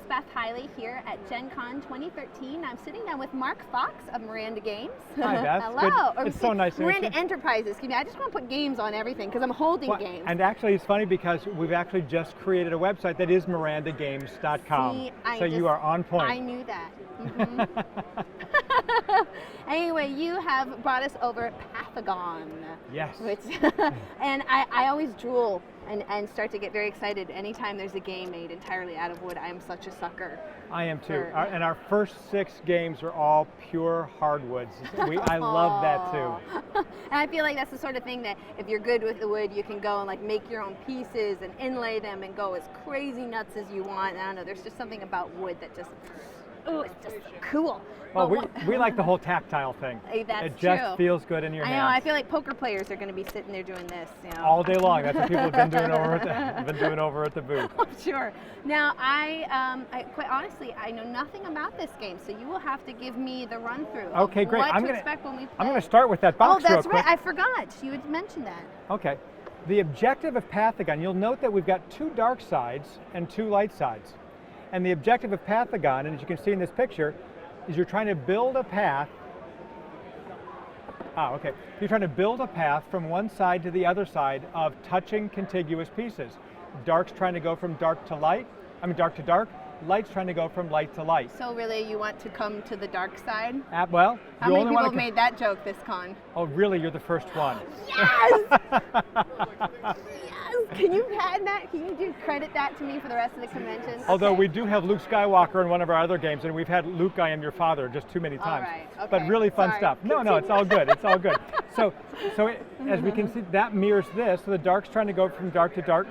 Beth Hiley here at Gen Con 2013. I'm sitting down with Mark Fox of Miranda Games. Hi, Beth. Hello. It's so nice to meet you. Miranda Enterprises. Excuse me. I just want to put games on everything because I'm holding games. And actually, it's funny because we've actually just created a website that is mirandagames.com. See, you are on point. I knew that. Anyway, you have brought us over Pathagon. Yes. And I always drool and start to get very excited anytime there's a game made entirely out of wood. I am such a sucker. I am too. And our first 6 games are all pure hardwoods. I love that too. And I feel like that's the sort of thing that if you're good with the wood, you can go and like make your own pieces and inlay them and go as crazy nuts as you want. And I don't know, there's just something about wood that just, oh, it's just cool. Well, we like the whole tactile thing. That's it just feels good in your hands. I know. I feel like poker players are going to be sitting there doing this, all day long. That's what people have been doing over at the booth. I'm sure. Now, I quite honestly, I know nothing about this game, so you will have to give me the run through. Okay, great. What to expect when we play. I'm going to start with that box. Oh, that's real quick. right. I forgot. You had mentioned that. Okay. The objective of Pathagon. You'll note that we've got 2 dark sides and 2 light sides, and the objective of Pathagon, and as you can see in this picture, is you're trying to build a path. You're trying to build a path from one side to the other side of touching contiguous pieces. Dark's trying to go from dark to light. Dark to dark. Light's trying to go from light to light. So really, you want to come to the dark side? Well, how many people have made that joke this con? Oh, really? You're the first one. Yes! Yes! Can you patent that? Can you credit that to me for the rest of the convention? Although we do have Luke Skywalker in one of our other games, and we've had Luke, I am your father, just too many times. All right. Okay. But really fun stuff. No, it's all good. It's all good. So as we can see, that mirrors this. So the dark's trying to go from dark to dark.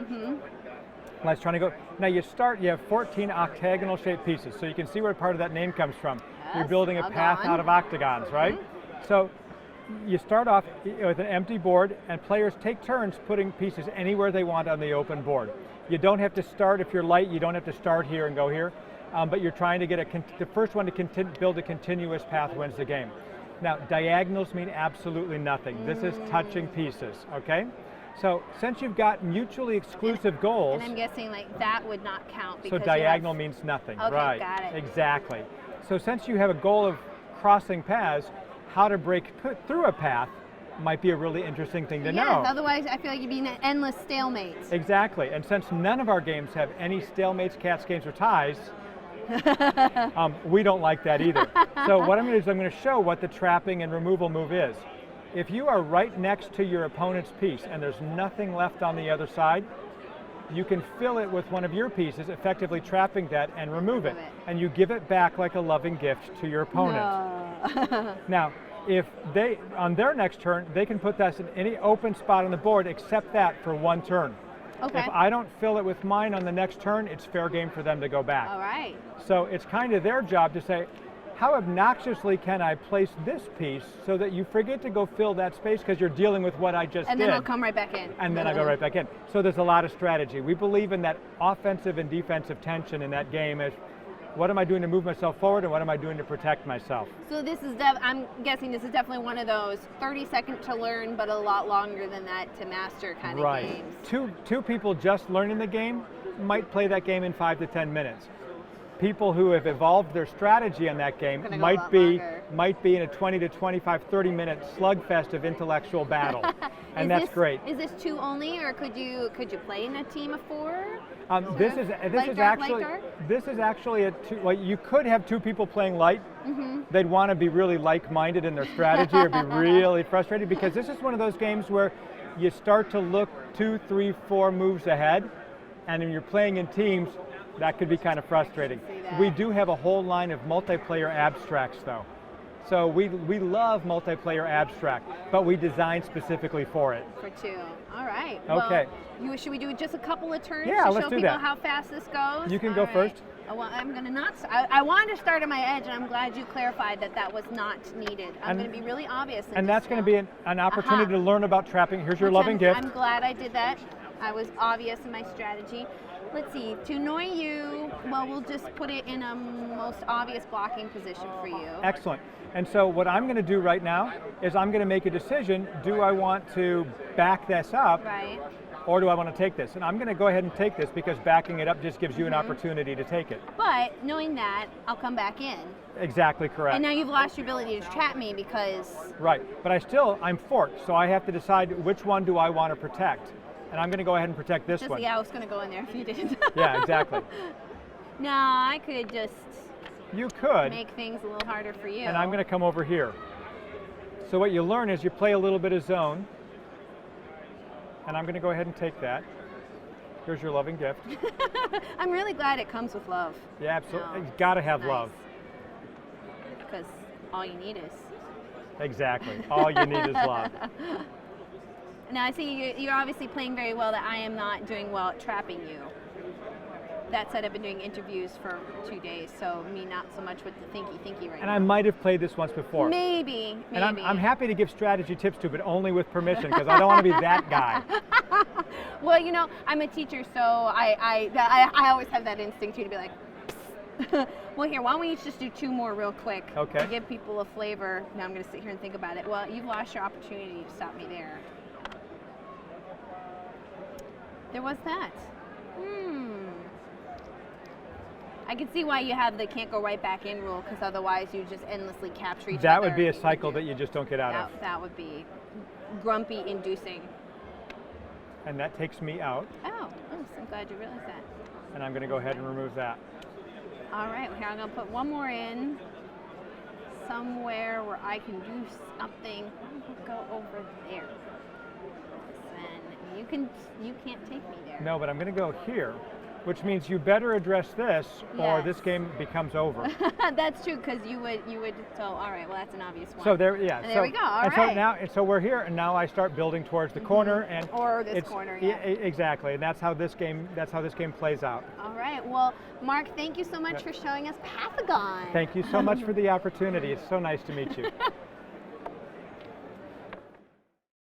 Light's trying to go. Now you have 14 octagonal shaped pieces. So you can see where part of that name comes from. Yes, you're building a path out of octagons, right? So you start off with an empty board, and players take turns putting pieces anywhere they want on the open board. You don't have to start, if you're light, you don't have to start here and go here, but you're trying to get the first one to build a continuous path wins the game. Now, diagonals mean absolutely nothing. This is touching pieces, okay? So since you've got mutually exclusive goals. And I'm guessing like that would not count because so diagonal means nothing, okay, right? Got it. Exactly. So since you have a goal of crossing paths, how to break through a path might be a really interesting thing to know. Otherwise I feel like you'd be in an endless stalemate. Exactly, and since none of our games have any stalemates, cats, games, or ties, we don't like that either. So what I'm going to do is I'm going to show what the trapping and removal move is. If you are right next to your opponent's piece and there's nothing left on the other side, you can fill it with one of your pieces, effectively trapping that and remove it. And you give it back like a loving gift to your opponent. No. Now, if they, on their next turn, they can put that in any open spot on the board except that for 1 turn. Okay. If I don't fill it with mine on the next turn, it's fair game for them to go back. All right. So it's kind of their job to say, how obnoxiously can I place this piece so that you forget to go fill that space because you're dealing with what I just did. And then I'll come right back in. And then I go right back in. So there's a lot of strategy. We believe in that offensive and defensive tension in that game as what am I doing to move myself forward and what am I doing to protect myself? So this is, I'm guessing this is definitely one of those 30-second to learn but a lot longer than that to master kind of games. Two people just learning the game might play that game in 5 to 10 minutes. People who have evolved their strategy on that game might be in a 20 to 25, 30-minute slugfest of intellectual battle, and that's great. Is this 2 only, or could you play in a team of 4? This is actually a 2. Well, you could have 2 people playing light. They'd want to be really like-minded in their strategy, or be really frustrated because this is one of those games where you start to look 2, 3, 4 moves ahead, and when you're playing in teams, that could be kind of frustrating. We do have a whole line of multiplayer abstracts though. So we love multiplayer abstract, but we designed specifically for it. For 2. All right. Okay. Well, should we do just a couple of turns to show people how fast this goes? You can go first. I'm going to not. I wanted to start at my edge, and I'm glad you clarified that was not needed. I'm going to be really obvious. And that's going to be an opportunity to learn about trapping. Here's your loving gift. I'm glad I did that. I was obvious in my strategy. Let's see, to annoy you, well, we'll just put it in a most obvious blocking position for you. Excellent. And so what I'm going to do right now is I'm going to make a decision. Do I want to back this up? Right. Or do I want to take this? And I'm going to go ahead and take this because backing it up just gives you an opportunity to take it. But knowing that, I'll come back in. Exactly correct. And now you've lost your ability to trap me because... Right, but I'm forked, so I have to decide which one do I want to protect. And I'm going to go ahead and protect this one. Yeah, I was going to go in there if you didn't. Yeah, exactly. No, I could just... You could. Make things a little harder for you. And I'm going to come over here. So what you learn is you play a little bit of zone. And I'm going to go ahead and take that. Here's your loving gift. I'm really glad it comes with love. Yeah, absolutely. You've got to have love. Because all you need is... Exactly. All you need is love. Now I see you're obviously playing very well that I am not doing well at trapping you. That said, I've been doing interviews for 2 days, so me not so much with the thinky right now. And I might have played this once before. Maybe. And I'm happy to give strategy tips to, but only with permission, because I don't want to be that guy. Well, you know, I'm a teacher, so I always have that instinct to be like, psst. Well, here, why don't we each just do 2 more real quick to give people a flavor. Now I'm going to sit here and think about it. Well, you've lost your opportunity to stop me there. There was that. I can see why you have the can't go right back in rule, because otherwise you just endlessly capture each other. That would be a cycle that you just don't get out of. That would be grumpy inducing. And that takes me out. Oh, I'm glad you realized that. And I'm going to go ahead and remove that. All right, here I'm going to put one more in somewhere where I can do something. Go over there. And you can't take me there. No, but I'm going to go here, which means you better address this, or this game becomes over. That's true, because you would. So, all right. Well, that's an obvious one. So there, And there we go. All right. So we're here, and now I start building towards the corner, and or this corner. Yeah. Exactly, and that's how this game plays out. All right. Well, Mark, thank you so much for showing us Pathagon. Thank you so much for the opportunity. It's so nice to meet you.